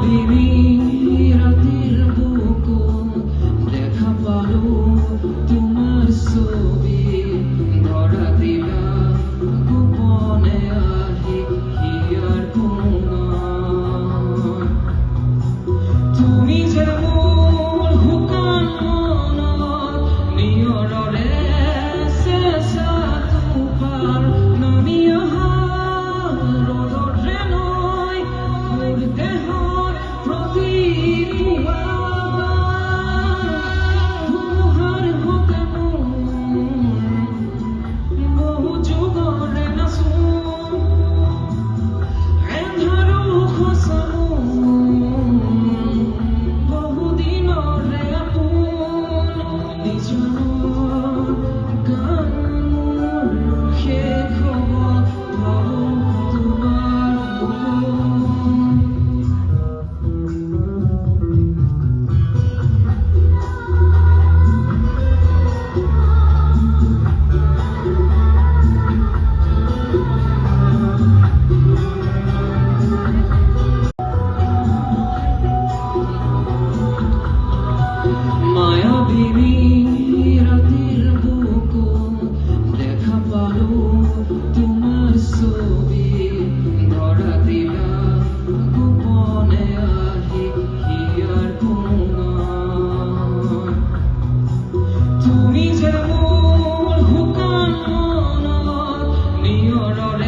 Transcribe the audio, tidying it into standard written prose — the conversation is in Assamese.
মায়াবিনী ৰাতেৰ বুকু দেখা পালো তোমাৰ ছবি ধৰা দিলা গোপনে আহি হিয়াৰ কোনা তুমি যেমন হুকান মনত নিয়ৰৰে চেঁচা তোপাৰ নামি অহা ৰ'দৰে নৈ মোৰ দেহত প্ৰতিপুৱা ধুমুহাৰ হতে বহু যুগৰে নাচো এন্ধাৰো খচানো বহুদিনৰে আপোন নিজানৰ গান মোৰ শেষ হ'ব ভাবো তোমাৰ মায়াবিনী ৰাতেৰ বুকু দেখা পালো তোমাৰ ছবি ধৰা দিলা গোপনে আহি হিয়াৰ কোনা তুমি যেমন হুকান মনত নিয়ৰৰে